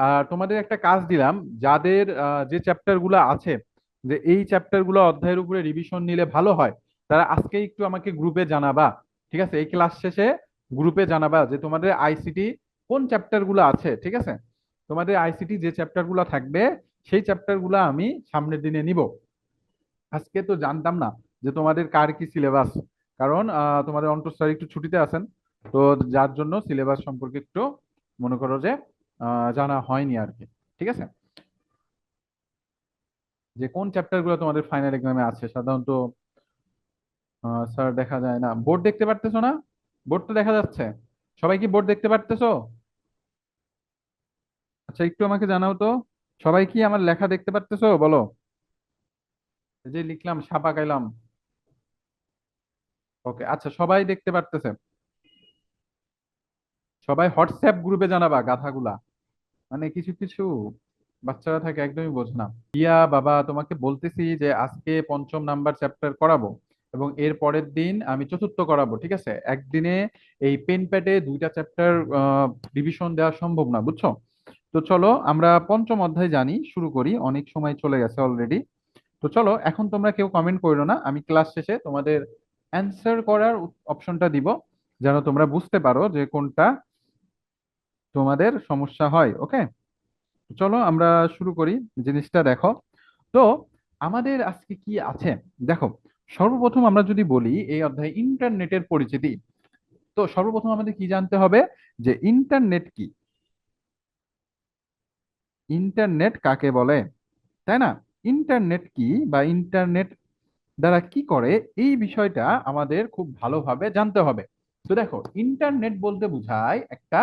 আর তোমাদের একটা কাজ দিলাম, যাদের যে চ্যাপ্টার গুলো আছে, যে এই চ্যাপ্টার গুলো অধ্যায়ের উপরে রিভিশন নিলে ভালো হয়, তারা আজকে একটু আমাকে গ্রুপে জানাবা। ঠিক আছে, এই ক্লাস শেষে গ্রুপে জানাবা যে তোমাদের আইসিটি কোন চ্যাপ্টার গুলো আছে। ঠিক আছে, তোমাদের আইসিটি যে চ্যাপ্টার গুলো থাকবে সেই চ্যাপ্টার গুলো আমি সামনের দিনে নিব। আজকে তো জানতাম না যে তোমাদের কার কি সিলেবাস, কারণ তোমাদের অন্তর স্যার একটু ছুটিতে আছেন। তো যার জন্য সিলেবাস সম্পর্কে একটু মনে করো যে জানা হয়নি আর কি। ঠিক আছে, যে কোন চ্যাপ্টার গুলো তোমাদের ফাইনাল এক্সামে আছে সাধারণত। স্যার দেখা যায় না, বোর্ড দেখতে পারতেছো না? বোর্ড তো দেখা যাচ্ছে। সবাই কি বোর্ড দেখতে পারতেছো? আচ্ছা, একটু আমাকে জানাও তো, সবাই কি আমার লেখা দেখতে পারতেছো বলো। এই যে লিখলাম, ছাপা গাইলাম। ওকে, আচ্ছা, সবাই দেখতে পারতেছে। সবাই হোয়াটসঅ্যাপ গ্রুপে জানাবা গাধাগুলা। মানে কিছু কিছু বাচ্চারা থাকে একদমই বোঝে না। ইয়া বাবা, তোমাকে বলতেছি যে আজকে পঞ্চম নাম্বার চ্যাপ্টার করাবো এবং এর পরের দিন আমি চতুর্থ করাবো। ঠিক আছে, একদিনে এই পেন প্যাডে দুইটা চ্যাপ্টার রিভিশন দেওয়া সম্ভব না, বুঝছো? তো চলো আমরা পঞ্চম অধ্যায় জানি, শুরু করি, অনেক সময় চলে গেছে অলরেডি। তো চলো, এখন তোমরা কেউ কমেন্ট করো না, আমি ক্লাস শেষে তোমাদের অ্যান্সার করার অপশনটা দিব, যেন তোমরা বুঝতে পারো যে কোনটা তোমাদের সমস্যা হয়। ওকে, চলো আমরা শুরু করি। জিনিসটা দেখো তো, আমাদের আজকে কি আছে দেখো। সর্বপ্রথম আমরা যদি বলি এই অধ্যায়ে ইন্টারনেটের পরিচিতি, তো সর্বপ্রথম আমাদের কি জানতে হবে যে ইন্টারনেট কি, ইন্টারনেট কাকে বলে, তাই না? ইন্টারনেট কি বা ইন্টারনেট দ্বারা কি করে, এই বিষয়টা আমাদের খুব ভালোভাবে জানতে হবে। তো দেখো, ইন্টারনেট বলতে বোঝায় একটা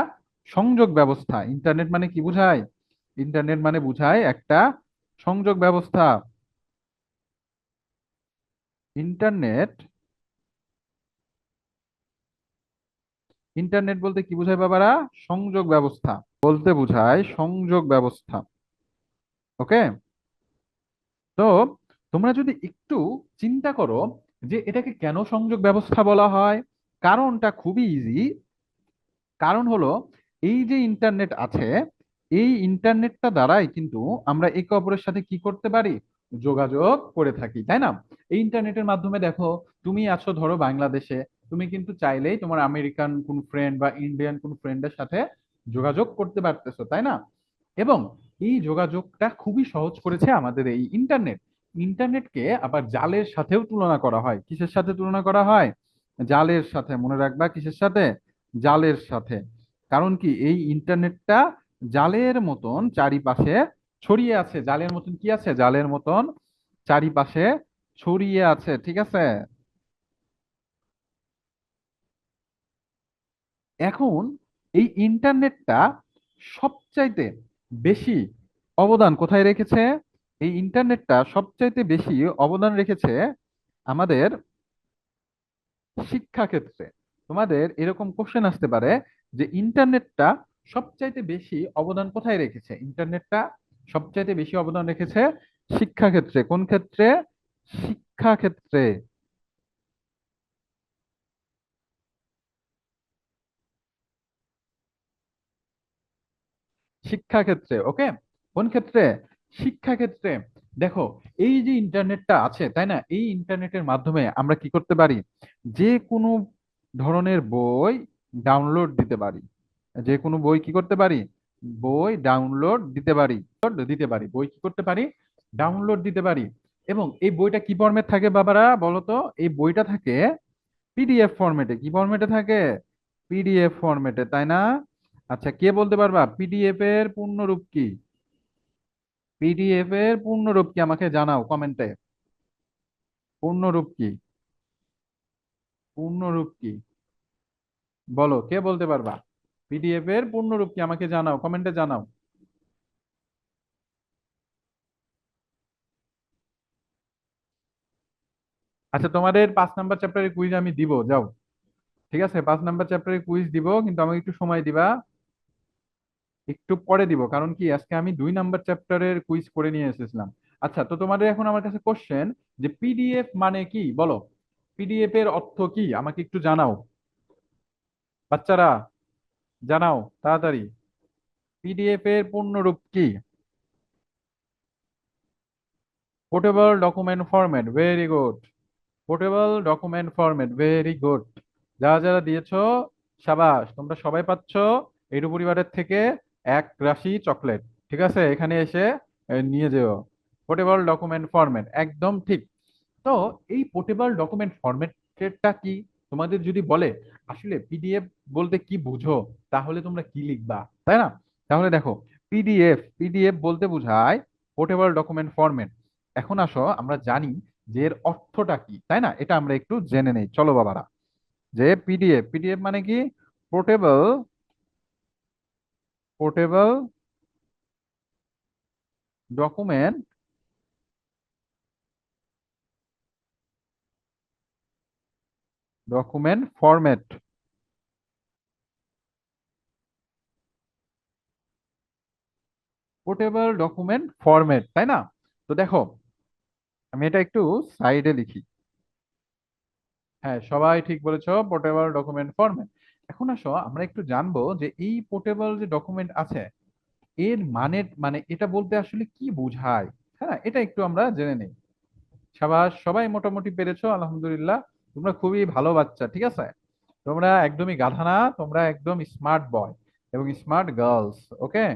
সংযোগ ব্যবস্থা। ইন্টারনেট মানে কি বোঝায়? ইন্টারনেট মানে বোঝায় একটা সংযোগ ব্যবস্থা। ইন্টারনেট, ইন্টারনেট বলতে কি বোঝায় বাবারা? সংযোগ ব্যবস্থা বলতে বোঝায় সংযোগ ব্যবস্থা। ওকে, তো তোমরা যদি একটু চিন্তা করো যে এটাকে কেন সংযোগ ব্যবস্থা বলা হয়, কারণটা খুবই ইজি। কারণ হলো, এই যে ইন্টারনেট আছে, এই ইন্টারনেটটা দ্বারাই কিন্তু আমরা একে অপরের সাথে কি করতে পারি? যোগাযোগ করে থাকি, তাই না? এই ইন্টারনেটের মাধ্যমে দেখো, তুমি আছো ধরো বাংলাদেশে, তুমি কিন্তু চাইলেই তোমার আমেরিকান কোন ফ্রেন্ড বা ইন্ডিয়ান কোন ফ্রেন্ডের সাথে যোগাযোগ করতে পারতেছো, তাই না? এবং এই যোগাযোগটা খুবই সহজ করেছে আমাদের এই ইন্টারনেট। ইন্টারনেটকে আবার জালের সাথেও তুলনা করা হয়। কিসের সাথে তুলনা করা হয়? জালের সাথে, মনে রাখবা, কিসের সাথে? জালের সাথে। কারণ কি, এই ইন্টারনেটটা জালের মতন চারিপাশে ছড়িয়ে আছে। জালের মতন কি আছে? জালের মতন চারিপাশে ছড়িয়ে আছে। ঠিক আছে, এখন এই ইন্টারনেটটা সবচাইতে বেশি অবদান কোথায় রেখেছে? এই ইন্টারনেটটা সবচাইতে বেশি অবদান রেখেছে আমাদের শিক্ষা ক্ষেত্রে। তোমাদের এরকম কোশ্চেন আসতে পারে যে ইন্টারনেটটা সবচাইতে বেশি অবদান কোথায় রেখেছে? ইন্টারনেটটা সবচাইতে বেশি অবদান রেখেছে শিক্ষা ক্ষেত্রে। কোন ক্ষেত্রে? শিক্ষা ক্ষেত্রে। শিক্ষা ক্ষেত্রে, ওকে। কোন ক্ষেত্রে? শিক্ষা ক্ষেত্রে। দেখো, এই যে ইন্টারনেটটা আছে, তাই না, এই ইন্টারনেটের মাধ্যমে আমরা কি করতে পারি? যে কোনো ধরনের বই ডাউনলোড দিতে পারি। যে কোনো বই কি করতে পারি? বই ডাউনলোড দিতে পারি। বই কি করতে পারি? ডাউনলোড দিতে পারি। এবং এই বইটা কি ফরম্যাট থাকে বাবারা বলো তো? এই বইটা থাকে পিডিএফ ফরম্যাটে। কি ফরম্যাটে থাকে? পিডিএফ ফরম্যাটে, তাই না? আচ্ছা, কে বলতে পারবা পিডিএফ এর পূর্ণরূপ কি? পিডিএফ এর পূর্ণরূপ কি আমাকে জানাও কমেন্টে। পূর্ণরূপ কি? পূর্ণরূপ কি? বলো, কে বলতে পারবা? পিডিএফ এর পূর্ণরূপ কি আমাকে জানাও, কমেন্টে জানাও। আচ্ছা, তোমাদের 5 নাম্বার চ্যাপ্টারের কুইজ আমি দিব, যাও। ঠিক আছে, 5 নাম্বার চ্যাপ্টারের কুইজ দিব, কিন্তু আমাকে একটু সময় দিবা। একটু পরে দিব, কারণ কি আজকে আমি 2 নাম্বার চ্যাপ্টারের কুইজ করে নিয়ে এসেছিলাম। আচ্ছা, তো তোমাদের এখন আমার কাছে কোশ্চেন যে পিডিএফ মানে কি বলো। পিডিএফ এর অর্থ কি আমাকে একটু জানাও, বাচ্চারা, জানাও তাড়াতাড়ি। পিডিএফ এর পূর্ণরূপ কি? Portable document format, very good. Portable document format, very good. যারা যারা দিয়েছো, সাবাস, তোমরা সবাই পাচ্ছ এইটু পরিবারের থেকে এক রাশি চকলেট। ঠিক আছে, এখানে এসে নিয়ে যেও। পোর্টেবল ডকুমেন্ট ফরম্যাট, একদম ঠিক। তো এই পোর্টেবল ডকুমেন্ট ফরম্যাটটা কি? তোমাদের যদি বলে আসলে পিডিএফ বলতে কি বুঝো, তাহলে তোমরা কি লিখবা, তাই না? তাহলে দেখো, পিডিএফ পিডিএফ বলতে বোঝায় পোর্টেবল ডকুমেন্ট ফরম্যাট। এখন আসো আমরা জানি যে এর অর্থটা কি, তাই না? এটা আমরা একটু জেনে নেই, চলো বাবারা। যে পিডিএফ পিডিএফ মানে কি? Portable portable document document format. Portable document format, তাই না? তো দেখো, আমি এটা একটু সাইডে লিখি। হ্যাঁ, সবাই ঠিক বলেছো, পোর্টেবল ডকুমেন্ট ফরম্যাট। এখন আসো আমরা একটু জানবো যে এই পোর্টেবল যে ডকুমেন্ট আছে, এর মানে এটা বলতে আসলে কি বোঝায়। হ্যাঁ, এটা একটু আমরা জেনে নেই। সাবাস, সবাই মোটামুটি পেরেছো, আলহামদুলিল্লাহ। তোমরা খুবই ভালো বাচ্চা, ঠিক আছে। তোমরা একদমই গাধা না, তোমরা একদম স্মার্ট বয় এবং স্মার্ট গার্লস। ওকে,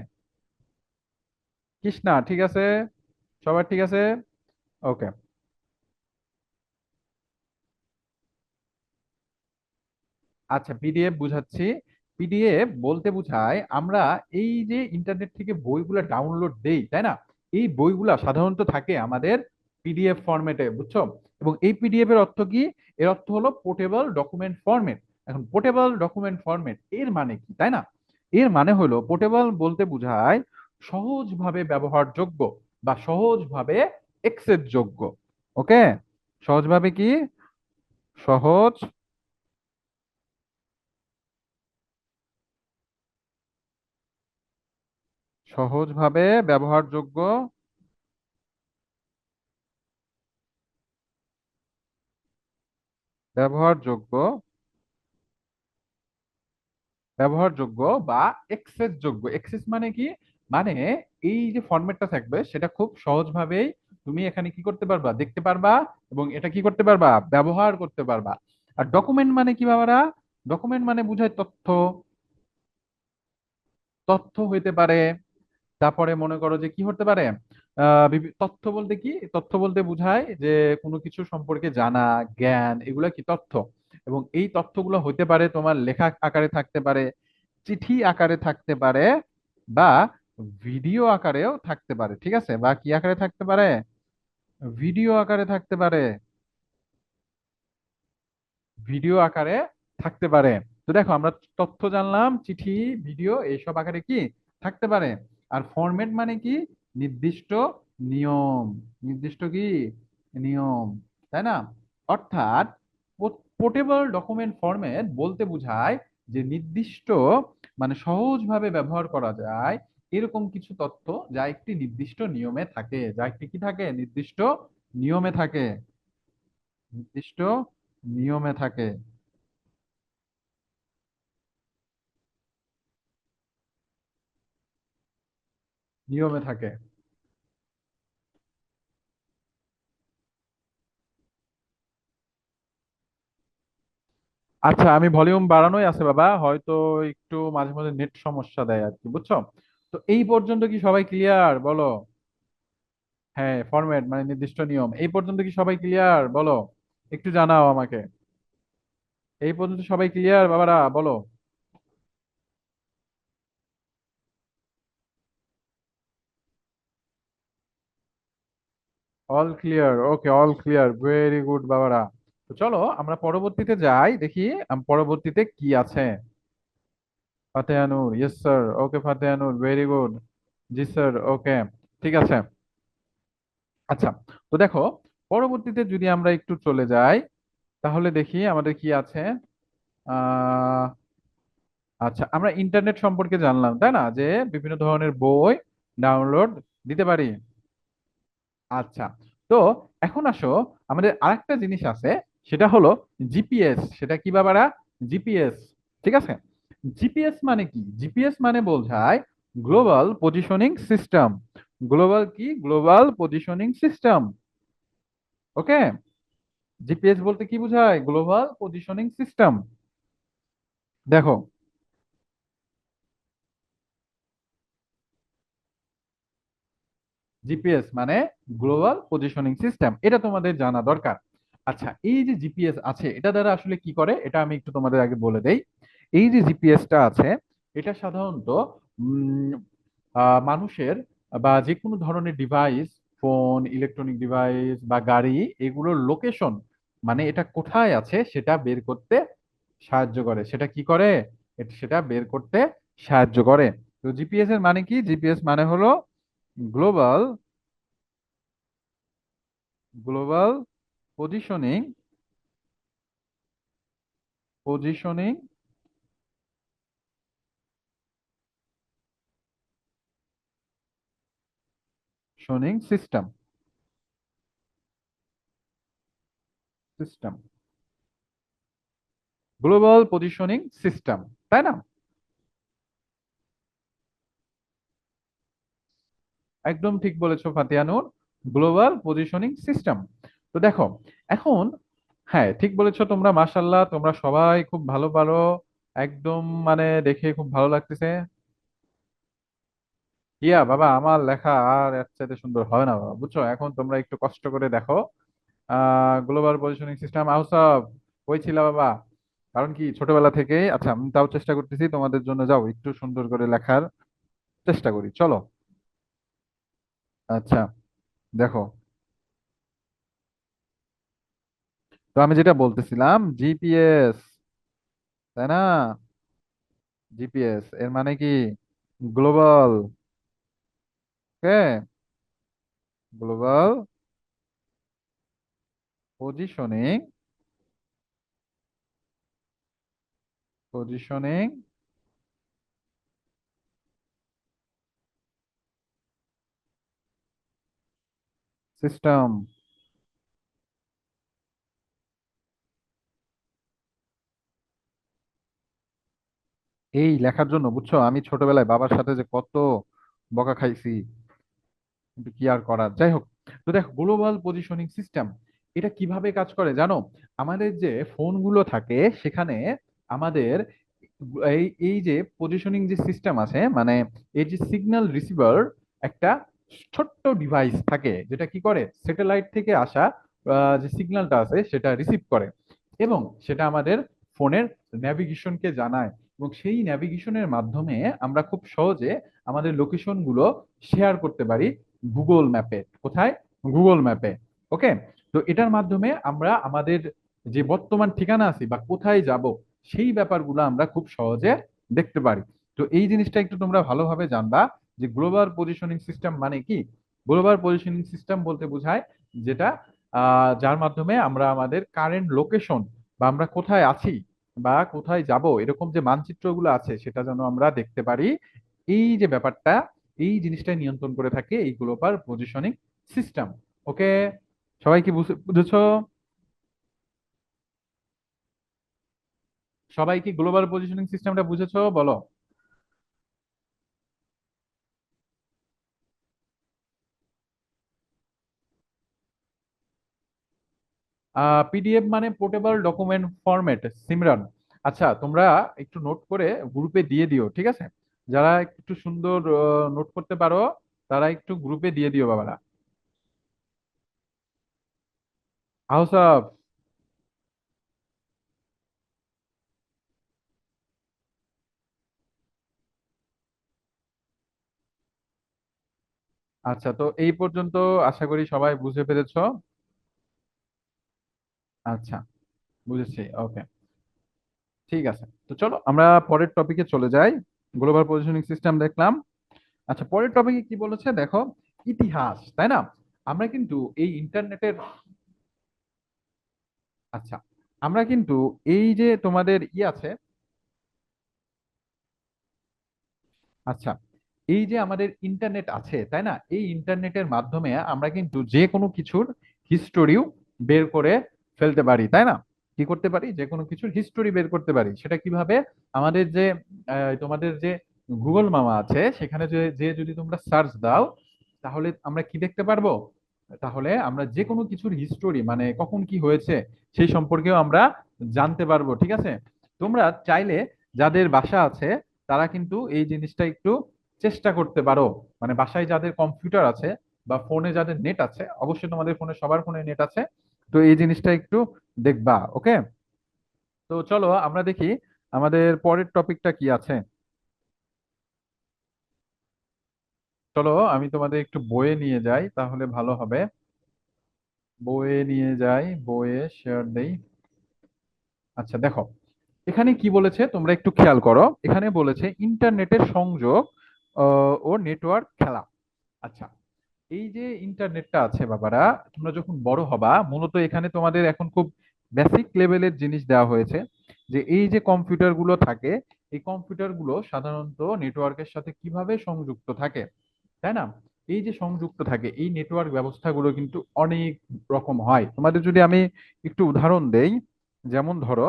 কৃষ্ণা, ঠিক আছে, সবার ঠিক আছে। ওকে, আচ্ছা, পিডিএফ বুঝাচ্ছি। পিডিএফ বলতে বোঝায় আমরা এই যে ইন্টারনেট থেকে বইগুলো ডাউনলোড দেই, তাই না? এই বইগুলা সাধারণত থাকে আমাদের পিডিএফ ফরম্যাটে, বুঝছো? এবং এই পিডিএফ এর অর্থ কি? এর অর্থ হলো পোর্টেবল ডকুমেন্ট ফরম্যাট। এখন পোর্টেবল ডকুমেন্ট ফরম্যাট এর মানে কি, তাই না? এর মানে হলো পোর্টেবল বলতে বোঝায় সহজভাবে ব্যবহারযোগ্য বা সহজভাবে অ্যাক্সেস যোগ্য। ওকে, সহজভাবে কি? সহজ সহজভাবে ব্যবহারযোগ্য, ব্যবহারযোগ্য ব্যবহারযোগ্য বা এক্সেস যোগ্য। এক্সেস মানে কি? মানে এই যে ফরম্যাটটা থাকবে সেটা খুব সহজভাবেই তুমি এখানে কি করতে পারবা, দেখতে পারবা, এবং এটা কি করতে পারবা, ব্যবহার করতে পারবা। আর ডকুমেন্ট মানে কি বাবারা? ডকুমেন্ট মানে বোঝায় তথ্য। তথ্য হইতে পারে, তারপরে মনে করো যে কি হতে পারে, তথ্য বলতে কি? তথ্য বলতে বোঝায় যে কোনো কিছু সম্পর্কে জানা, জ্ঞান, এগুলা কি তথ্য। এবং এই তথ্যগুলো হতে পারে তোমার লেখা আকারে থাকতে পারে, চিঠি আকারে থাকতে পারে, বা ভিডিও আকারেও থাকতে পারে। ঠিক আছে, বা কি আকারে থাকতে পারে? ভিডিও আকারে থাকতে পারে, ভিডিও আকারে থাকতে পারে। তো দেখো, আমরা তথ্য জানলাম, চিঠি, ভিডিও এইসব আকারে কি থাকতে পারে। আর ফরম্যাট মানে কি? নির্দিষ্ট নিয়ম। নির্দিষ্ট কি? নিয়ম, তাই না? অর্থাৎ পোর্টেবল ডকুমেন্ট ফরম্যাট বলতে বোঝায় যে নির্দিষ্ট, মানে সহজভাবে ব্যবহার করা যায় এরকম কিছু তথ্য, যা একটি নির্দিষ্ট নিয়মে থাকে, যা একটি কি থাকে, নির্দিষ্ট নিয়মে থাকে, নির্দিষ্ট নিয়মে থাকে, নিয়মে থাকে। আচ্ছা, আমি ভলিউম বাড়ানোই আছে বাবা, হয়তো একটু মাঝে মাঝে নেট সমস্যা দেয় আর কি, বুঝছো? তো এই পর্যন্ত কি সবাই ক্লিয়ার বলো? হ্যাঁ, ফরম্যাট মানে নির্দিষ্ট নিয়ম, এই পর্যন্ত কি সবাই ক্লিয়ার বলো? একটু জানাও আমাকে। এই পর্যন্ত সবাই ক্লিয়ার বাবারা বলো? অল ক্লিয়ার, ওকে, অল ক্লিয়ার, ভেরি গুড বাবারা। তো চলো আমরা পরবর্তীতে যাই, দেখি পরবর্তীতে কি আছে। ফাতেহানুর, ইয়েস স্যার, ওকে ফাতেহানুর, ভেরি গুড। জি স্যার, ওকে, ঠিক আছে। আচ্ছা, তো দেখো, পরবর্তীতে যদি আমরা একটু চলে যাই, তাহলে দেখি আমাদের কি আছে। আহ আচ্ছা, আমরা ইন্টারনেট সম্পর্কে জানলাম, তাই না, যে বিভিন্ন ধরনের বই ডাউনলোড দিতে পারি। আচ্ছা, তো এখন আসো, আমাদের আরেকটা জিনিস আছে, সেটা হলো জিপিএস। সেটা কি বাবারা? জিপিএস। ঠিক আছে, জিপিএস মানে কি? জিপিএস মানে বোঝায় গ্লোবাল পজিশনিং সিস্টেম। গ্লোবাল কি? Global positioning system. Okay. GPS বলতে কি বোঝায়? Global positioning system. দেখো, জিপিএস মানে গ্লোবাল পজিশনিং সিস্টেম, এটা তোমাদের জানা দরকার। আচ্ছা, এই যে জিপিএস আছে এটা দ্বারা আসলে কি করে এটা আমি একটু তোমাদের আগে বলে দেই। এই যে জিপিএসটা আছে এটা সাধারণত উম, মানুষের বা যে কোনো ধরনের ডিভাইস, ফোন, ইলেকট্রনিক ডিভাইস বা গাড়ি, এগুলোর লোকেশন মানে এটা কোথায় আছে সেটা বের করতে সাহায্য করে। সেটা কি করে? সেটা বের করতে সাহায্য করে। তো জিপিএস এর মানে কি? জিপিএস মানে হলো গ্লোবাল গ্লোবাল পজিশনিং পজিশনিং শনিং system system global positioning system, তাই না? একদম ঠিক বলেছো ফাতিয়ানুর, গ্লোবাল পজিশনিং সিস্টেম। তো দেখো এখন, হ্যাঁ ঠিক বলেছো তোমরা, মাশাল্লাহ তোমরা সবাই খুব ভালো পারো, একদম মানে দেখে খুব ভালো লাগতেছে। ইয়া বাবা, আমার লেখা আর এর চাইতে সুন্দর হবে না বাবা, বুঝছো? এখন তোমরা একটু কষ্ট করে দেখো। গ্লোবাল পজিশনিং সিস্টেম আউসব হয়েছিল বাবা। কারণ কি ছোটবেলা থেকে, আচ্ছা আমি তাও চেষ্টা করতেছি তোমাদের জন্য, যাও একটু সুন্দর করে লেখার চেষ্টা করি, চলো। আচ্ছা, দেখো, তো আমি যেটা বলতেছিলাম জিপিএস, তাই না? জিপিএস এর মানে কি? গ্লোবাল, ওকে, গ্লোবাল পজিশনিং পজিশনিং সিস্টেম। এই লেখার জন্য বুঝছো আমি ছোটবেলায় বাবার সাথে যে কত বকা খাইছি, কিন্তু কি আর করার, যাই হোক। তো দেখো গ্লোবাল পজিশনিং সিস্টেম এটা কিভাবে কাজ করে জানো? আমাদের যে ফোনগুলো থাকে সেখানে আমাদের এই এই যে পজিশনিং যে সিস্টেম আছে, মানে এই যে সিগন্যাল রিসিভার, একটা ছোট্ট ডিভাইস থাকে যেটা কি করে স্যাটেলাইট থেকে আসা যে সিগন্যালটা আছে সেটা রিসিভ করে এবং সেটা আমাদের ফোনের ন্যাভিগেশনকে জানায়, এবং সেই ন্যাভিগেশনের মাধ্যমে আমরা খুব সহজে আমাদের লোকেশন গুলো শেয়ার করতে পারি গুগল ম্যাপে। কোথায়? গুগল ম্যাপে। ওকে। তো এটার মাধ্যমে আমরা আমাদের যে বর্তমান ঠিকানা আছে বা কোথায় যাব সেই ব্যাপারগুলো আমরা খুব সহজে দেখতে পারি। তো এই জিনিসটা একটু তোমরা ভালোভাবে জানবা যে গ্লোবাল পজিশনিং সিস্টেম মানে কি। গ্লোবাল পজিশনিং সিস্টেম বলতে বোঝায় যেটা যার মাধ্যমে আমরা আমাদের কারেন্ট লোকেশন বা আমরা কোথায় আছি বা কোথায় যাব এরকম যে মানচিত্রগুলো আছে সেটা যেন আমরা দেখতে পারি। এই যে ব্যাপারটা, এই জিনিসটা নিয়ন্ত্রণ করে থাকে এই গ্লোবাল পজিশনিং সিস্টেম। ওকে, সবাই কি বুঝেছো? সবাই কি গ্লোবাল পজিশনিং সিস্টেমটা বুঝেছো বলো? পিডিএফ মানে পোর্টেবল ডকুমেন্ট ফরম্যাট, সিমরান। আচ্ছা তোমরা একটু নোট করে গ্রুপে দিয়ে দিও, ঠিক আছে? যারা একটু সুন্দর নোট করতে পারো তারা একটু গ্রুপে দিয়ে দিও বাবারা। আহসাব। আচ্ছা, তো এই পর্যন্ত আশা করি সবাই বুঝে পেরেছো। আচ্ছা, বুঝেছি, ওকে, ঠিক আছে। তো চলো আমরা পরের টপিকে চলে যাই। গ্লোবাল পজিশনিং সিস্টেম দেখলাম। আচ্ছা, পরের টপিকে কি বলেছে দেখো, ইতিহাস, তাই না? আমরা কিন্তু এই ইন্টারনেটের, আচ্ছা আমরা কিন্তু এই যে তোমাদের আছে, আচ্ছা এই যে আমাদের ইন্টারনেট আছে তাই না, এই ইন্টারনেটের মাধ্যমে আমরা কিন্তু যে কোনো কিছুর হিস্টোরিও বের করে ফেলতে পারি, তাই না? কি করতে পারি? যে কোনো কিছুর হিস্টোরি বের করতে পারি। সেটা কিভাবে? আমাদের যে তোমাদের যে গুগল মামা আছে, সেখানে যে যে যদি তোমরা সার্চ দাও, তাহলে আমরা কি দেখতে পারবো? তাহলে আমরা যে কোনো কিছুর হিস্টোরি, মানে কখন কি হয়েছে সেই সম্পর্কেও আমরা জানতে পারবো। ঠিক আছে, তোমরা চাইলে যাদের বাসা আছে তারা কিন্তু এই জিনিসটা একটু চেষ্টা করতে পারো। মানে বাসায় যাদের কম্পিউটার আছে বা ফোনে যাদের নেট আছে, অবশ্যই তোমাদের ফোনে, সবার ফোনে নেট আছে, তো এই জিনিসটা একটু দেখবা। ওকে, তো চলো আমরা দেখি আমাদের পরের টপিকটা কি আছে। চলো আমি তোমাদের একটু বইয়ে নিয়ে যাই, তাহলে ভালো হবে। বইয়ে নিয়ে যাই, বইয়ে শেয়ার দেই। আচ্ছা দেখো, এখানে কি বলেছে তোমরা একটু খেয়াল করো। এখানে বলেছে ইন্টারনেটের সংযোগ ও নেটওয়ার্ক খেলা। আচ্ছা, এই যে ইন্টারনেটটা আছে বাবারা, তোমরা যখন বড় হবা, মূলত এখানে তোমাদের এখন খুব বেসিক লেভেলের জিনিস দেওয়া হয়েছে, যে এই যে কম্পিউটার গুলো থাকে, এই কম্পিউটার গুলো সাধারণত নেটওয়ার্কের সাথে কিভাবে সংযুক্ত থাকে, তাই না? এই যে সংযুক্ত থাকে, এই নেটওয়ার্ক ব্যবস্থাগুলো কিন্তু অনেক রকম হয়। তোমাদের যদি আমি একটু উদাহরণ দেই, যেমন ধরো,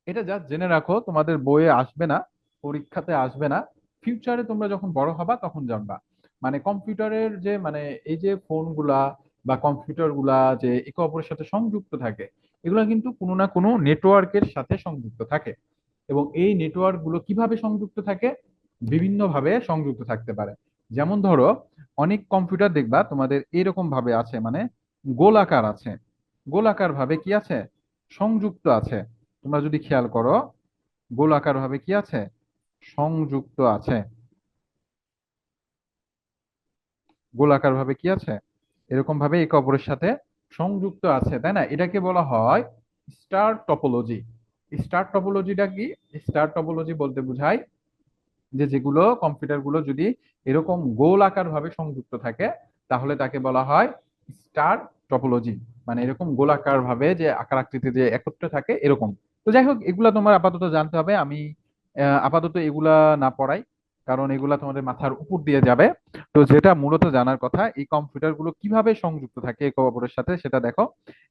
এটা জাস্ট জেনে রাখো, তোমাদের বইয়ে আসবে না, পরীক্ষাতে আসবে না, ফিউচারে তোমরা যখন বড় হবা তখন জানবা। মানে কম্পিউটারের যে, মানে এই যে ফোনগুলা বা কম্পিউটার গুলা যে একে অপরের সাথে সংযুক্ত থাকে, এগুলো কিন্তু কোনো না কোনো নেটওয়ার্কের সাথে সংযুক্ত থাকে। এবং এই নেটওয়ার্ক গুলো কিভাবে সংযুক্ত থাকে? বিভিন্ন ভাবে সংযুক্ত থাকতে পারে। যেমন ধরো, অনেক কম্পিউটার দেখবা তোমাদের এরকম ভাবে আছে, মানে গোলাকার আছে, গোলাকার ভাবে কি আছে, সংযুক্ত আছে। তোমরা যদি খেয়াল করো, গোলাকার ভাবে কি আছে, সংযুক্ত আছে। গোলাকার ভাবে কি আছে, এরকম ভাবে একে অপরের সাথে সংযুক্ত আছে, তাই না? এটাকে বলা হয় স্টার টপোলজি। স্টার টপোলজিটা কি? স্টার টপোলজি বলতে বোঝায় যে যেগুলো কম্পিউটার গুলো যদি এরকম গোল আকার ভাবে সংযুক্ত থাকে, তাহলে তাকে বলা হয় স্টার টপোলজি। মানে এরকম গোলাকার ভাবে যে আকার আকৃতি যে একত্রে থাকে এরকম। তো যাই হোক, এগুলা তোমার আপাতত জানতে হবে। আমি আপাতত এগুলা না পড়াই, কারণ এগুলা তোমাদের মাথার উপর দিয়ে যাবে। তো যেটা মূলত জানার কথা, এই কম্পিউটার গুলো কিভাবে সংযুক্ত থাকে একে অপরের সাথে, সেটা দেখো।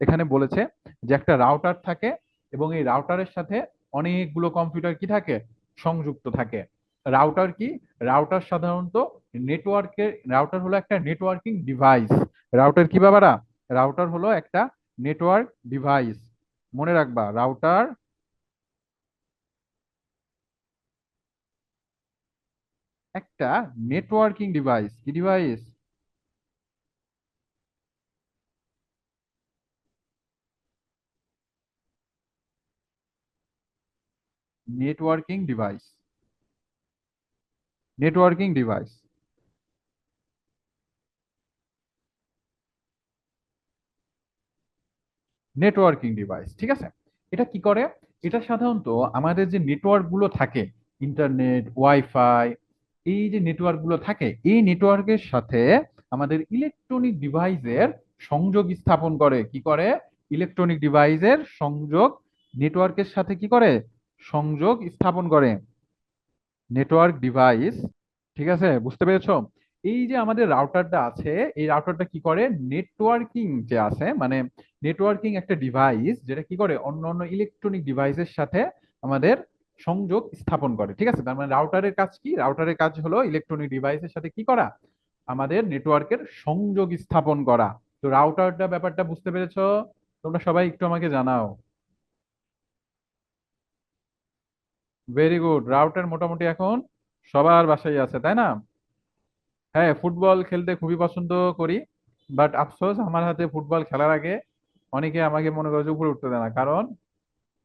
এখানে বলেছে যে একটা রাউটার থাকে, এবং এই রাউটারের সাথে অনেকগুলো কম্পিউটার কি থাকে, সংযুক্ত থাকে। রাউটার কি? রাউটার সাধারণত নেটওয়ার্কের, রাউটার হলো একটা নেটওয়ার্কিং ডিভাইস। রাউটার কি বাবারা? রাউটার হলো একটা নেটওয়ার্ক ডিভাইস। মনে রাখবা, রাউটার একটা নেটওয়ার্কিং ডিভাইস। কি device? Networking device. Networking device, networking device, ঠিক আছে। এটা কি করে? এটা সাধারণত আমাদের যে নেটওয়ার্ক গুলো থাকে, ইন্টারনেট, ওয়াইফাই, এই যে নেটওয়ার্ক গুলো থাকে, এই নেটওয়ার্কের সাথে আমাদের ইলেকট্রনিক ডিভাইসের সংযোগ স্থাপন করে। কি করে? ইলেকট্রনিক ডিভাইসের সংযোগ, নেটওয়ার্কের সাথে কি করে, সংযোগ স্থাপন করে নেটওয়ার্ক ডিভাইস। ঠিক আছে, বুঝতে পেরেছো? এই যে আমাদের রাউটারটা আছে, এই রাউটারটা কি করে, নেটওয়ার্কিং যে আছে, মানে নেটওয়ার্কিং একটা ডিভাইস যেটা কি করে অন্য অন্য ইলেকট্রনিক ডিভাইসের সাথে আমাদের সংযোগ স্থাপন করে। ঠিক আছে, তার মানে রাউটারের কাজ কি? রাউটারের কাজ হলো ইলেকট্রনিক ডিভাইসের সাথে কি করা, আমাদের নেটওয়ার্কের সংযোগ স্থাপন করা। তো রাউটারটা ব্যাপারটা বুঝতে পেরেছো? তোমরা সবাই একটু আমাকে জানাও। ভেরি গুড, রাউটার মোটামুটি এখন সবার বাসায় আছে, তাই না? হ্যাঁ, ফুটবল খেলতে খুবই পছন্দ করি, বাট আফসোস আমার হাতে ফুটবল খেলার আগে অনেকে আমাকে মনে করো যে উপরে উঠতে দেয় না। কারণ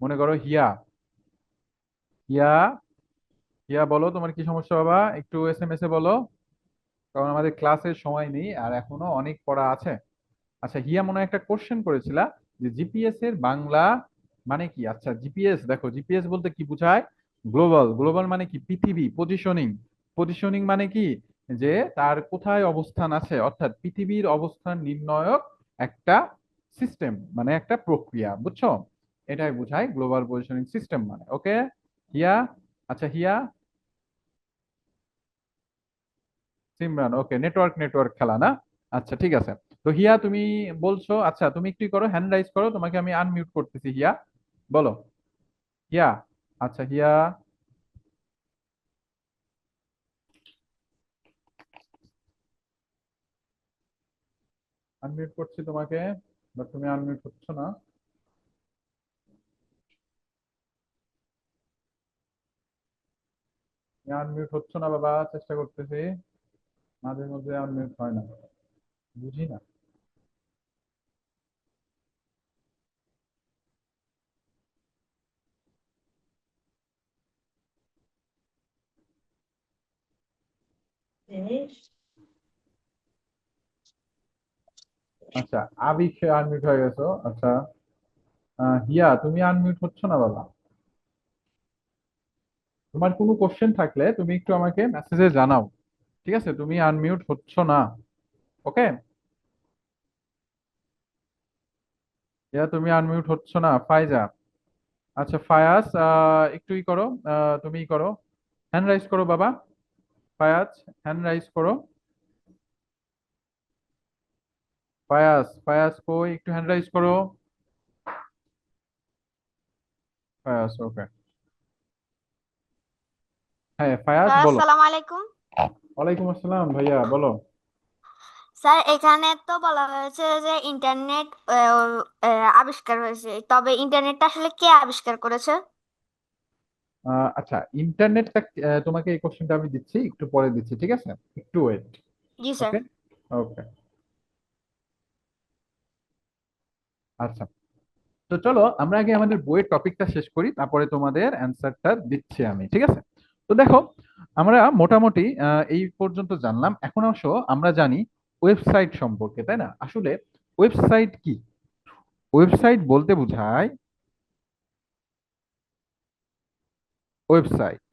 মনে করো হিয়া, হিয়া, হিয়া বলো তোমার কি সমস্যা বাবা, একটু এসএমএস এ বলো, কারণ আমাদের ক্লাসের সময় নেই আর এখনো অনেক পড়া আছে। আচ্ছা, হিয়া মনে হয় একটা কোশ্চেন করেছিলা যে জিপিএস এর বাংলা মানে কি। আচ্ছা, জিপিএস, দেখো জিপিএস বলতে কি বোঝায়, গ্লোবাল। গ্লোবাল মানে কি? পৃথিবী। পজিশনিং, পজিশনিং মানে কি, যে তার কোথায় অবস্থান আছে, অর্থাৎ পৃথিবীর অবস্থান নির্ণয়ক একটা সিস্টেম, মানে একটা প্রক্রিয়া, বুঝছো? এটাই বোঝায় গ্লোবাল পজিশনিং সিস্টেম মানে। ওকে হিয়া? আচ্ছা হিয়া, সিমরান, ওকে, নেটওয়ার্ক, নেটওয়ার্ক খেলা না? আচ্ছা ঠিক আছে। তো হিয়া তুমি বলছো, আচ্ছা তুমি একটু করো, হ্যান্ড রাইজ করো, তোমাকে আমি আনমিউট করতেছি। হিয়া বলো, হিয়া। আচ্ছা হিয়া, আনমিউট করছি তোমাকে, বাট তুমি আনমিউট হচ্ছ না। আনমিউট হচ্ছ না বাবা, চেষ্টা করতেছি, মাঝে মধ্যে আনমিউট হয় না, বুঝি না। আচ্ছা, আবিক আনমিউট হয়ে গেছো, আচ্ছা। হিয়া তুমি আনমিউট হচ্ছ না বাবা। তোমার কোনো কোশ্চেন থাকলে তুমি একটু আমাকে মেসেজে জানাও। ঠিক আছে, তুমি আনমিউট হচ্ছ না। ওকে। হিয়া তুমি আনমিউট হচ্ছ না, ফাইজা। আচ্ছা ফায়াজ, একটু ই করো, তুমি ই করো, হ্যান্ড রাইজ করো বাবা। ফায়াজ, হ্যান্ড রাইজ করো। ফায়াজ, ফায়াজ কই, একটু হ্যান্ড রাইজ করো। ফায়াজ, ওকে। হ্যাঁ ফায়াজ স্যার বলো। আসসালামু আলাইকুম। ওয়ালাইকুম আসসালাম ভাইয়া, বলো। স্যার এখানে তো বলা হয়েছে যে ইন্টারনেট আবিষ্কার হয়েছে, তবে ইন্টারনেটটা আসলে কে আবিষ্কার করেছে? আচ্ছা, ইন্টারনেটটা, তোমাকে এই কোশ্চেনটা আমি দিচ্ছি, একটু পরে দিচ্ছি, ঠিক আছে? একটু ওয়েট। জি স্যার। ওকে। ওকে। আচ্ছা, তো চলো আমরা আগে আমাদের বইয়ের টপিকটা শেষ করি, তারপরে তোমাদের অ্যান্সারটা দিচ্ছি আমি, ঠিক আছে? তো দেখো, আমরা মোটামুটি এই পর্যন্ত জানলাম। এখন অবশ্য আমরা জানি ওয়েবসাইট সম্পর্কে, তাই না? আসলে ওয়েবসাইট কি? ওয়েবসাইট বলতে বোঝায়, ওয়েবসাইট,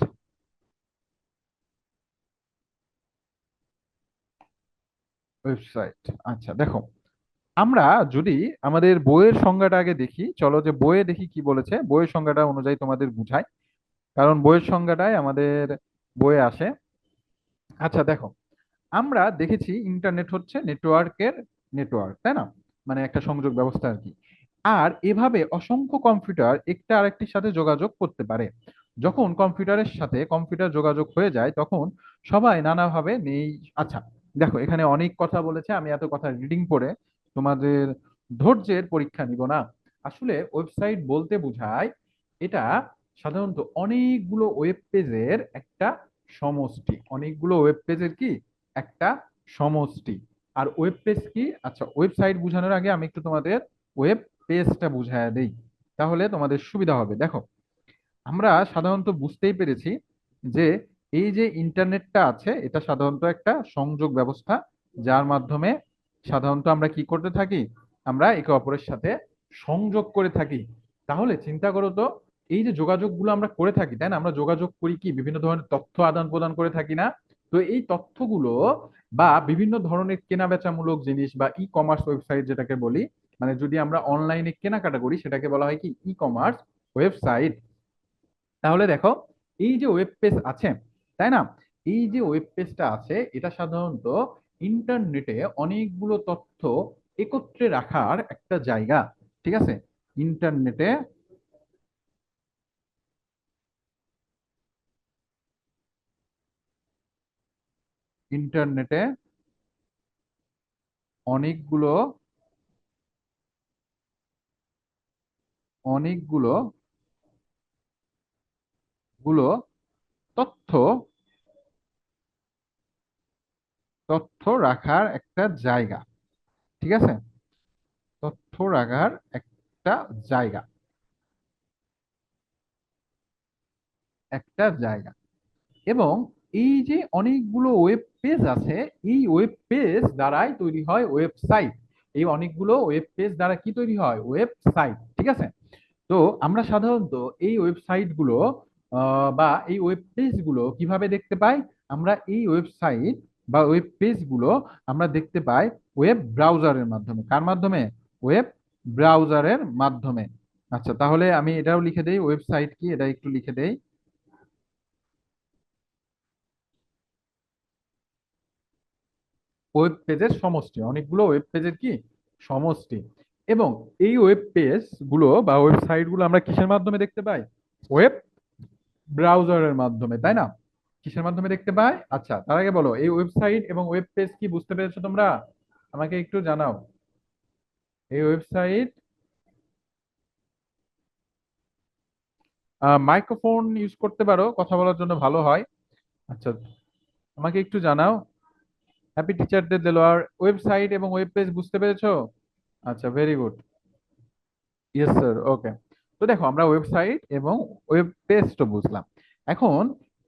ওয়েবসাইট। আচ্ছা দেখো, আমরা যদি আমাদের বইয়ের সংজ্ঞাটা আগে দেখি, চলো যে বইয়ে দেখি কি বলেছে, বইয়ের সংজ্ঞাটা অনুযায়ী তোমাদের বুঝাই, কারণ বইয়ের সংজ্ঞাটাই আমাদের বইয়ে আসে। আচ্ছা দেখো, আমরা দেখেছি ইন্টারনেট হচ্ছে নেটওয়ার্কের নেটওয়ার্ক, তাই না? মানে একটা সংযোগ ব্যবস্থা আর কি। আর এভাবে অসংখ্য কম্পিউটার একটা আরেকটির সাথে যোগাযোগ করতে পারে। যখন কম্পিউটারের সাথে কম্পিউটার যোগাযোগ হয়ে যায়, তখন সবাই নানাভাবে নেই। আচ্ছা দেখো, এখানে অনেক কথা বলেছে, আমি এত কথা রিডিং পড়ে তোমাদের ধৈর্যের পরীক্ষা নিব না। আসলে ওয়েবসাইট বলতে বোঝায়, এটা সাধারণত অনেকগুলো ওয়েব পেজের একটা সমষ্টি, অনেকগুলো ওয়েব পেজের কি একটা সমষ্টি। আর ওয়েব পেজ কি? আচ্ছা, ওয়েবসাইট বোঝানোর আগে আমি একটু তোমাদের ওয়েব পেজটা বুঝায় দেই, তাহলে তোমাদের সুবিধা হবে। দেখো, আমরা সাধারণত বুঝতেই পেরেছি যে এই যে ইন্টারনেটটা আছে, এটা সাধারণত একটা সংযোগ ব্যবস্থা, যার মাধ্যমে সাধারণত আমরা কি করতে থাকি, আমরা একে অপরের সাথে সংযোগ করে থাকি। তাহলে চিন্তা করো তো, এই যে যোগাযোগগুলো আমরা করে থাকি, তাই না? আমরা যোগাযোগ করি কি, বিভিন্ন ধরনের তথ্য আদান প্রদান করে থাকি না? তো এই তথ্যগুলো বা বিভিন্ন ধরনের কেনা বেচামূলক জিনিস বা ই কমার্স ওয়েবসাইট যেটাকে বলি, মানে যদি আমরা অনলাইনে কেনাকাটা করি, সেটাকে বলা হয় কি, ই কমার্স ওয়েবসাইট। তাহলে দেখো, এই যে ওয়েব পেজ আছে, তাই না? এই যে ওয়েব পেজটা আছে, এটা সাধারণত ইন্টারনেটে অনেকগুলো তথ্য একত্রে রাখার একটা জায়গা, ঠিক আছে? ইন্টারনেটে, ইন্টারনেটে অনেকগুলো, অনেকগুলো গুলো তথ্য, তথ্য রাখার একটা জায়গা, ঠিক আছে? তথ্য রাখার একটা জায়গা, একটা জায়গা। এবং এই যে অনেকগুলো ওয়েব পেজ আছে, এই ওয়েব পেজ দ্বারাই তৈরি হয় ওয়েবসাইট। এই অনেকগুলো ওয়েব পেজ দ্বারা কি তৈরি হয়? ওয়েবসাইট, ঠিক আছে? তো আমরা সাধারণত এই ওয়েবসাইট গুলো বা এই ওয়েব পেজ গুলো কিভাবে দেখতে পাই? আমরা এই ওয়েবসাইট বা ওয়েব পেজ গুলো আমরা দেখতে পাই ওয়েব ব্রাউজারের মাধ্যমে। কার মাধ্যমে? ওয়েব ব্রাউজারের মাধ্যমে। আচ্ছা, তাহলে আমি এটাও লিখে দেই, ওয়েবসাইট কি এটা একটু লিখে দেই। ওয়েব পেজের সমষ্টি, অনেকগুলো ওয়েব পেজের কি সমষ্টি। এবং এই ওয়েব পেজ গুলো বা ওয়েবসাইট গুলো আমরা কিসের মাধ্যমে দেখতে পাই? ওয়েব ব্রাউজারের মাধ্যমে, তাই না? কিসের মাধ্যমে দেখতে পাই? আচ্ছা, তার আগে বলো, এই ওয়েবসাইট এবং ওয়েব পেজ কি বুঝতে পেরেছো তোমরা? আমাকে একটু জানাও। এই ওয়েবসাইট মাইক্রোফোন ইউজ করতে পারো, কথা বলার জন্য ভালো হয়। আচ্ছা, আমাকে একটু জানাও। Happy teacher day Delwar, website এবং ওয়েব পেজ বুঝতে পেরেছো? আচ্ছা, ভেরি গুড। ইয়েস স্যার, ওকে। তো দেখো, আমরা ওয়েবসাইট এবং ওয়েব পেজ তো বুঝলাম। এখন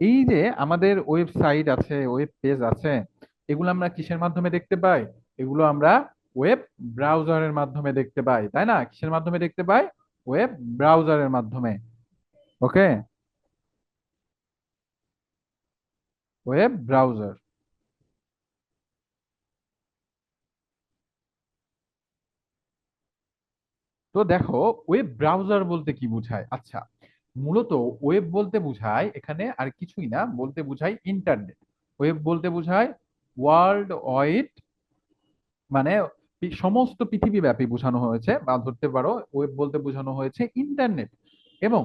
এই যে আমাদের ওয়েবসাইট আছে, ওয়েব পেজ আছে, এগুলো আমরা কিসের মাধ্যমে দেখতে পাই? এগুলো আমরা ওয়েব ব্রাউজারের মাধ্যমে দেখতে পাই, তাই না? কিসের মাধ্যমে দেখতে পাই? ওয়েব ব্রাউজারের মাধ্যমে। ওকে, ওয়েব ব্রাউজার। তো দেখো, ওয়েব ব্রাউজার বলতে কি বোঝায়? আচ্ছা, মূলত ওয়েব বলতে বোঝায় এখানে আর কিছুই না, বলতে বোঝায় ইন্টারনেট। ওয়েব বলতে বোঝায় ওয়ার্ল্ড ওয়াইড, মানে সমস্ত পৃথিবী ব্যাপী বোঝানো হয়েছে, বা ধরতে পারো ওয়েব বলতে বোঝানো হয়েছে ইন্টারনেট। এবং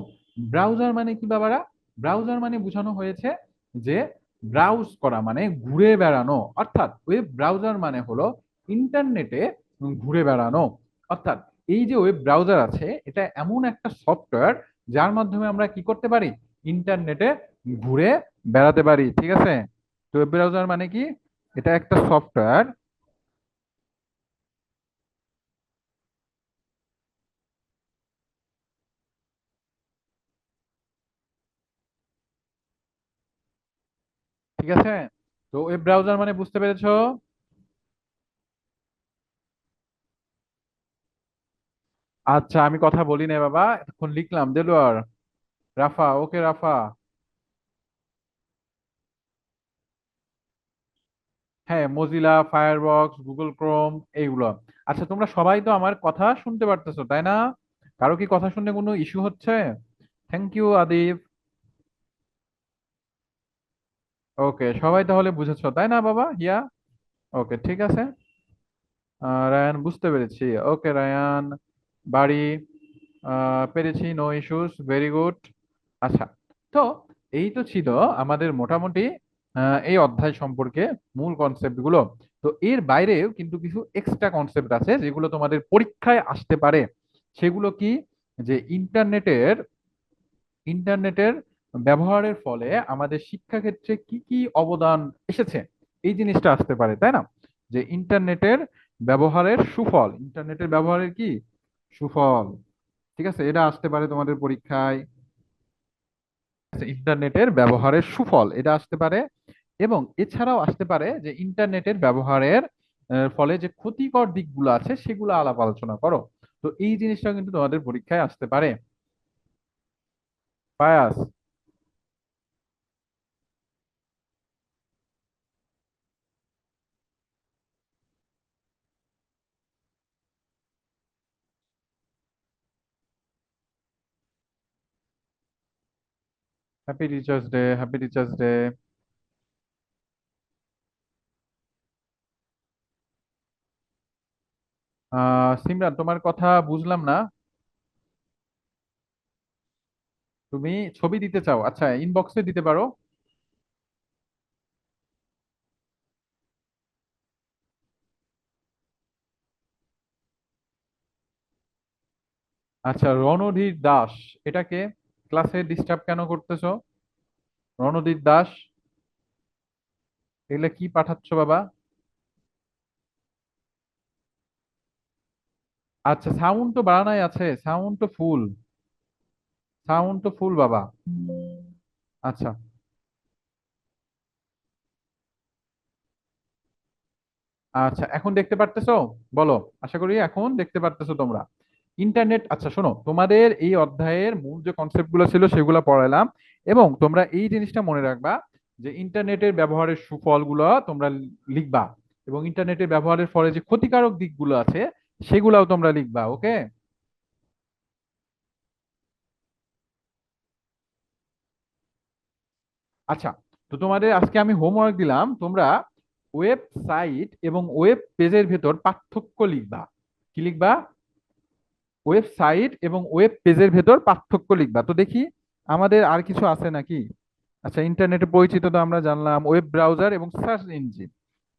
ব্রাউজার মানে কি বাবারা? ব্রাউজার মানে বোঝানো হয়েছে যে ব্রাউজ করা, মানে ঘুরে বেড়ানো। অর্থাৎ ওয়েব ব্রাউজার মানে হলো ইন্টারনেটে ঘুরে বেড়ানো। অর্থাৎ এই যে ওয়েব ব্রাউজার আছে, এটা এমন একটা সফটওয়্যার যার মাধ্যমে আমরা কি করতে পারি? ইন্টারনেটে ঘুরে বেড়াতে পারি, ঠিক আছে? তো ওয়েব ব্রাউজার মানে কি? এটা একটা সফটওয়্যার। ঠিক আছে, তো ওয়েব ব্রাউজার মানে বুঝতে পেরেছো? আচ্ছা, আমি কথা বলি না বাবা, এখন লিখলাম দেলোয়ার। রাফা, ওকে রাফা। হ্যাঁ, মজিলা ফায়ারবক্স, গুগল ক্রোম, এইগুলো। আচ্ছা, তোমরা সবাই তো আমার কথা শুনতে পারতেছো, তাই না? কারো কি কথা শুনে কোনো ইস্যু হচ্ছে? Thank you Adib. ওকে, সবাই তাহলে বুঝেছো, তাই না বাবা? ইয়া, ওকে, ঠিক আছে। রায়ান, বুঝতে পেরেছি। ওকে রায়ান, বাড়ি, পেরেছি, নো ইস্যুস, ভেরি গুড। আচ্ছা, তো এই তো ছিল আমাদের মোটামুটি এই অধ্যায় সম্পর্কে মূল কনসেপ্ট গুলো। তো এর বাইরেও কিন্তু কিছু এক্সট্রা কনসেপ্ট আছে যেগুলো তোমাদের পরীক্ষায় আসতে পারে। সেগুলো কি? যে ইন্টারনেটের ব্যবহারের ফলে আমাদের শিক্ষাক্ষেত্রে কি কি অবদান এসেছে, এই জিনিসটা আসতে পারে, তাই না? যে ইন্টারনেটের ব্যবহারের সুফল, ইন্টারনেটের ব্যবহারের কি সুফল, ঠিক আছে, এটা আসতে পারে তোমাদের পরীক্ষায়। ইন্টারনেটের ব্যবহারের সুফল এটা আসতে পারে। এবং এছাড়াও আসতে পারে যে ইন্টারনেটের ব্যবহারের ফলে যে ক্ষতিকর দিকগুলো আছে সেগুলো আলাপ আলোচনা করো। তো এই জিনিসটা কিন্তু তোমাদের পরীক্ষায় আসতে পারে। পায়াস। Happy teachers day, happy teachers day. Simran, তোমার কথা বুঝলাম না। তুমি ছবি দিতে চাও? আচ্ছা, ইনবক্সে দিতে পারো। আচ্ছা, রণধীর দাস, এটাকে ক্লাসে ডিস্টার্ব কেন করতেছো? রণধীর দাস, এগুলা কি পাঠাচ্ছ বাবা? আচ্ছা, সাউন্ড তো বাড়ানাই আছে, সাউন্ড তো ফুল, সাউন্ড তো ফুল বাবা। আচ্ছা, আচ্ছা, এখন দেখতে পারতেছো? বলো, আশা করি এখন দেখতে পারতেছো তোমরা। ইন্টারনেট, আচ্ছা শোনো, তোমাদের এই অধ্যায়ের মূল যে কনসেপ্ট গুলো ছিল সেগুলো পড়ালাম। এবং তোমরা এই জিনিসটা মনে রাখবা যে ইন্টারনেটের ব্যবহারের সুফলগুলো তোমরা লিখবা, এবং ইন্টারনেটের ব্যবহারের ফলে যে ক্ষতিকারক দিকগুলো আছে সেগুলাও তোমরা লিখবা, ওকে? আচ্ছা, তো তোমাদের আজকে আমি হোমওয়ার্ক দিলাম, তোমরা ওয়েবসাইট এবং ওয়েব পেজের ভেতর পার্থক্য লিখবা। কি লিখবা? ওয়েবসাইট এবং ওয়েব পেজের ভেতর পার্থক্য লিখবা। তো দেখি আমাদের আর কিছু আছে নাকি। আচ্ছা, ইন্টারনেটে পরিচিত তো আমরা জানলাম, ওয়েব ব্রাউজার এবং সার্চ ইঞ্জিন।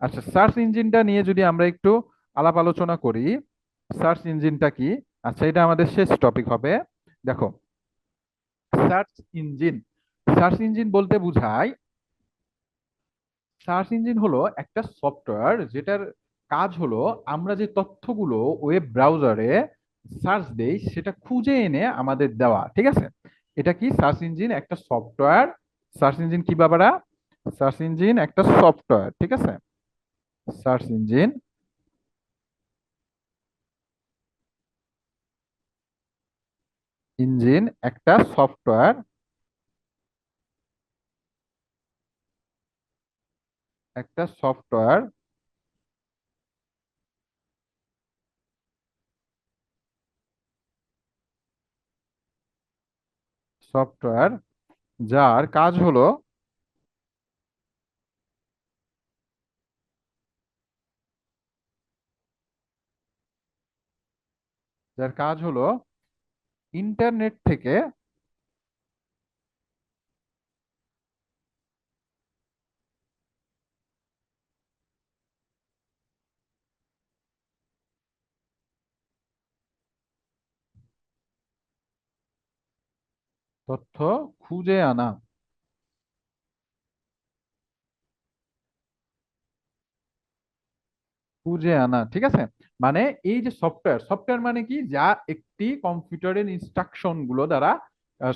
আচ্ছা, সার্চ ইঞ্জিনটা নিয়ে যদি আমরা একটু আলাপ আলোচনা করি। সার্চ ইঞ্জিনটা কি? আচ্ছা, এটা আমাদের শেষ টপিক হবে। দেখো, সার্চ ইঞ্জিন, সার্চ ইঞ্জিন বলতে বোঝায়, সার্চ ইঞ্জিন হলো একটা সফটওয়্যার যেটার কাজ হলো আমরা যে তথ্যগুলো ওয়েব ব্রাউজারে সার্চ দেই সেটা খুঁজে এনে আমাদের দেওয়া, ঠিক আছে? এটা কি সার্চ ইঞ্জিন একটা সফটওয়্যার। সার্চ ইঞ্জিন কি বাবারা? সার্চ ইঞ্জিন একটা সফটওয়্যার, ঠিক আছে? সার্চ ইঞ্জিন, ইঞ্জিন একটা সফটওয়্যার, একটা সফটওয়্যার, সফটওয়্যার যার কাজ হলো, যার কাজ হলো ইন্টারনেট থেকে তথ্য খুঁজে আনা, খুঁজে আনা, ঠিক আছে? মানে এই যে সফটওয়্যার, সফটওয়্যার মানে কি, যা একটি কম্পিউটারের ইনস্ট্রাকশন গুলো দ্বারা,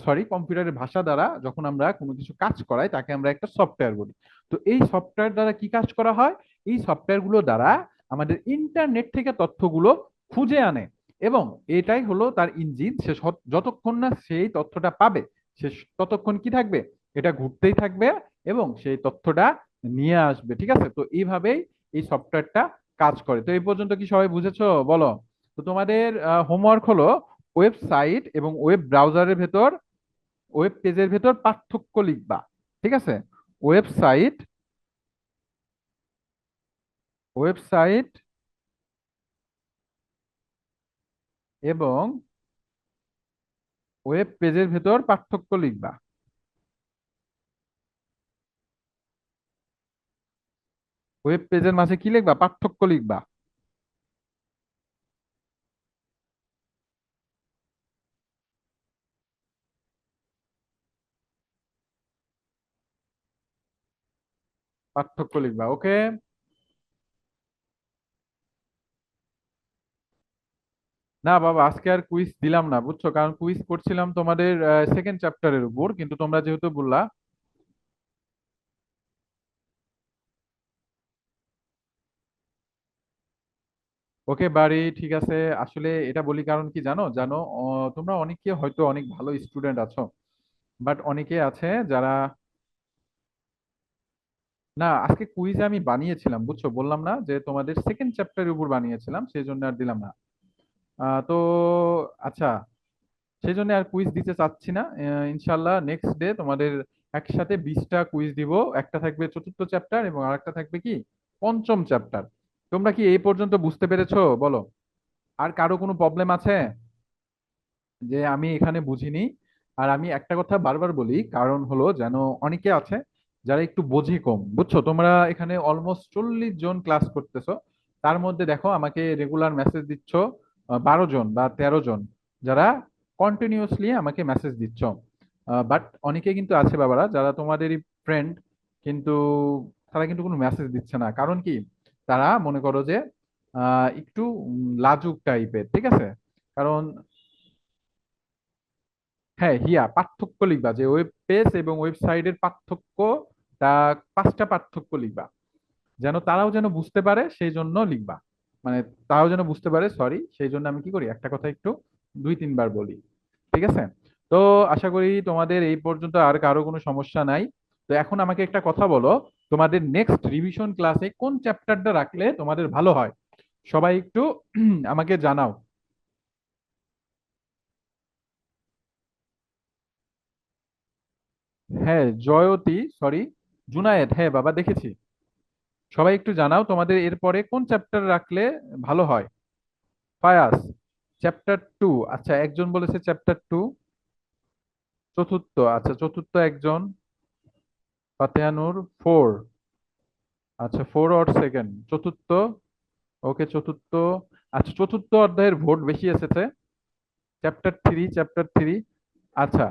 সরি, কম্পিউটারের ভাষা দ্বারা যখন আমরা কোনো কিছু কাজ করাই তাকে আমরা একটা সফটওয়্যার বলি। তো এই সফটওয়্যার দ্বারা কি কাজ করা হয়? এই সফটওয়্যার গুলো দ্বারা আমাদের ইন্টারনেট থেকে তথ্যগুলো খুঁজে আনে, এবং এটাই হলো তার ইঞ্জিন। সে যতক্ষণ না সেই তথ্যটা পাবে, সে ততক্ষণ কি থাকবে, এটা ঘুরতেই থাকবে এবং সেই তথ্যটা নিয়ে আসবে, ঠিক আছে? তো এইভাবেই এই সফটওয়্যারটা কাজ করে। তো এই পর্যন্ত কি সবাই বুঝেছো বলো? তো তোমাদের হোমওয়ার্ক হলো ওয়েবসাইট এবং ওয়েব ব্রাউজারের ভেতর, ওয়েব পেজের ভেতর পার্থক্য লিখবা, ঠিক আছে? ওয়েবসাইট, ওয়েবসাইট এবং ওয়েব পেজের ভেতর পার্থক্য লিখবা। ওয়েব পেজের মাঝে কি লিখবা? পার্থক্য লিখবা। পার্থক্য লিখবা, ওকে? না বাবা, আজকে আর কুইজ দিলাম না, বুঝছো? কারণ কুইজ করছিলাম তোমাদের সেকেন্ড চ্যাপ্টারের উপর, কিন্তু তোমরা যেহেতু বললা। ওকে বাড়ি, ঠিক আছে। আসলে এটা বলি কারণ কি জানো জানো, তোমরা অনেকে হয়তো অনেক ভালো স্টুডেন্ট আছো, বাট অনেকে আছে যারা, না আজকে কুইজ আমি বানিয়েছিলাম, বুঝছো? বললাম না যে তোমাদের সেকেন্ড চ্যাপ্টারের উপর বানিয়েছিলাম, সেই জন্য আর দিলাম না। তো আচ্ছা, সেই জন্য আর কুইজ দিতে চাচ্ছি না। ইনশাল্লাহ নেক্সট ডে তোমাদের একসাথে 20টা কুইজ দিব। একটা থাকবে চতুর্থ চ্যাপ্টার এবং আরেকটা থাকবে কি, পঞ্চম চ্যাপ্টার। তোমরা কি এই পর্যন্ত বুঝতে পেরেছো বলো? আর কারো কোনো প্রবলেম আছে যে আমি এখানে বুঝিনি? আর আমি একটা কথা বারবার বলি, কারণ হলো যেন অনেকে আছে যারা একটু বোঝে কম, বুঝছো? তোমরা এখানে অলমোস্ট 40 জন ক্লাস করতেছো, তার মধ্যে দেখো আমাকে রেগুলার মেসেজ দিচ্ছ 12 জন বা 13 জন, যারা কন্টিনিউয়াসলি আমাকে মেসেজ দিচ্ছ। বাট অনেকে কিন্তু আছে বাবারা যারা তোমাদেরই ফ্রেন্ড, কিন্তু তারা কিন্তু কোনো মেসেজ দিচ্ছে না। কারণ কি, তারা মনে করো যে একটু লাজুক টাইপের, ঠিক আছে? কারণ, হ্যাঁ হিয়া, পার্থক্য লিখবা, যে ওয়েব পেজ এবং ওয়েবসাইটের পার্থক্য, তা 5টা পার্থক্য লিখবা, যেন তারাও যেন বুঝতে পারে সেই জন্য লিখবা। মানে তারাও যেন বুঝতে পারে, সরি, সেই জন্য আমি কি করি, একটা কথা একটু 2-3 বার বলি, ঠিক আছে? তো আশা করি তোমাদের এই পর্যন্ত আর কারো কোনো সমস্যা নাই। তো এখন আমাকে একটা কথা বলো, তোমাদের নেক্সট রিভিশন ক্লাসে কোন চ্যাপ্টারটা রাখলে তোমাদের ভালো হয়? সবাই একটু আমাকে জানাও। হ্যাঁ জয়তী, সরি, জুনায়েদ, হ্যাঁ বাবা দেখেছি। সবাই একটু জানাও তোমাদের এরপরে কোন চ্যাপ্টার রাখলে ভালো হয়। ফায়াস, চ্যাপ্টার 2, আচ্ছা একজন বলেছে চ্যাপ্টার 2। চতুর্থ, আচ্ছা চতুর্থ একজন। ফাতেহানুর 4, আচ্ছা 4 অর সেকেন্ড চতুর্থ, ওকে চতুর্থ। আচ্ছা, চতুর্থ অধ্যায়ের ভোট বেশি এসেছে। চ্যাপ্টার 3। আচ্ছা,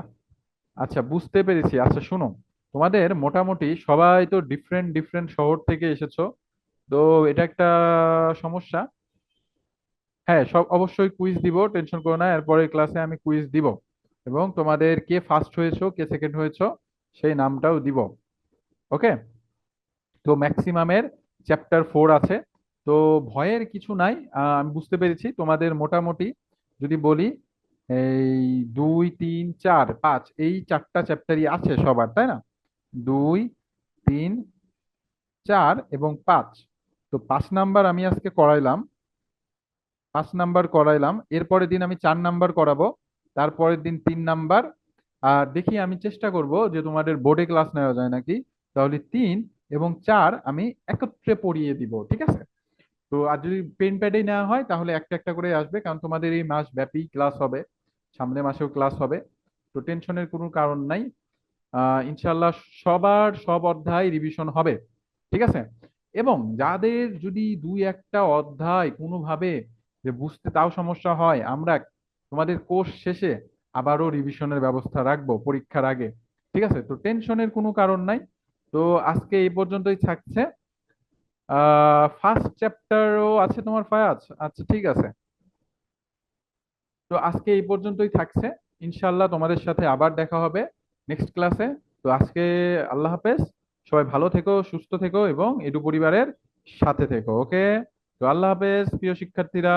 আচ্ছা, বুঝতে পেরেছি। আচ্ছা শুনো, তোমাদের মোটামুটি সবাই তো ডিফারেন্ট ডিফারেন্ট শহর থেকে এসেছো, তো এটা একটা সমস্যা। হ্যাঁ, সব অবশ্যই কুইজ দিব, টেনশন করো না, এরপরে ক্লাসে আমি কুইজ দিব, এবং তোমাদের কে ফার্স্ট হয়েছো কে সেকেন্ড হয়েছো সেই নামটাও দিব। ওকে। তো ম্যাক্সিমামের চ্যাপ্টার 4 আছে, তো ভয়ের কিছু নাই। আমি বুঝতে পেরেছি তোমাদের মোটামুটি, যদি বলি এই 2 3 4 5 এই 4টা চ্যাপ্টারই আছে সবার, তাই না? 2 3 4 এবং 5। তো 5 নাম্বার আমি আজকে করাইলাম, 5 নাম্বার করাইলাম, এরপরের দিন আমি 4 নাম্বার করাবো, তারপরের দিন 3 নাম্বার। আর দেখি, আমি চেষ্টা করব যে তোমাদের বোর্ডে ক্লাস নেওয়া যায় নাকি, তাহলে 3 এবং 4 আমি একত্রে পড়িয়ে দিব, ঠিক আছে? তো আর যদি পেন প্যাডে নেওয়া হয় তাহলে একটা একটা করে আসবে, কারণ তোমাদের এই মাস ব্যাপী ক্লাস হবে, সামনের মাসেও ক্লাস হবে। তো টেনশনের কোনো কারণ নাই। ইনশাল্লাহ সবার সব অধ্যায় রিভিশন হবে, ঠিক আছে? এবং যাদের যদি 2 একটা অধ্যায় কোনোভাবে যে বুঝতে তাও সমস্যা হয়, আমরা তোমাদের কোর্স শেষে আবারও রিভিশনের ব্যবস্থা রাখবো পরীক্ষার আগে, ঠিক আছে? তো টেনশনের কোনো কারণ নাই। তো আজকে এই পর্যন্তই থাকছে। ফার্স্ট চ্যাপ্টারও আছে তোমার, ফায়াজ? আচ্ছা, ঠিক আছে। তো আজকে এই পর্যন্তই থাকছে। ইনশাল্লাহ তোমাদের সাথে আবার দেখা হবে নেক্সট ক্লাসে। তো আজকে আল্লাহ হাফেজ। সবাই ভালো থেকো, সুস্থ থেকো এবং এডু পরিবারের সাথে থেকো। ওকে। তো আল্লাহ হাফেজ প্রিয় শিক্ষার্থীরা।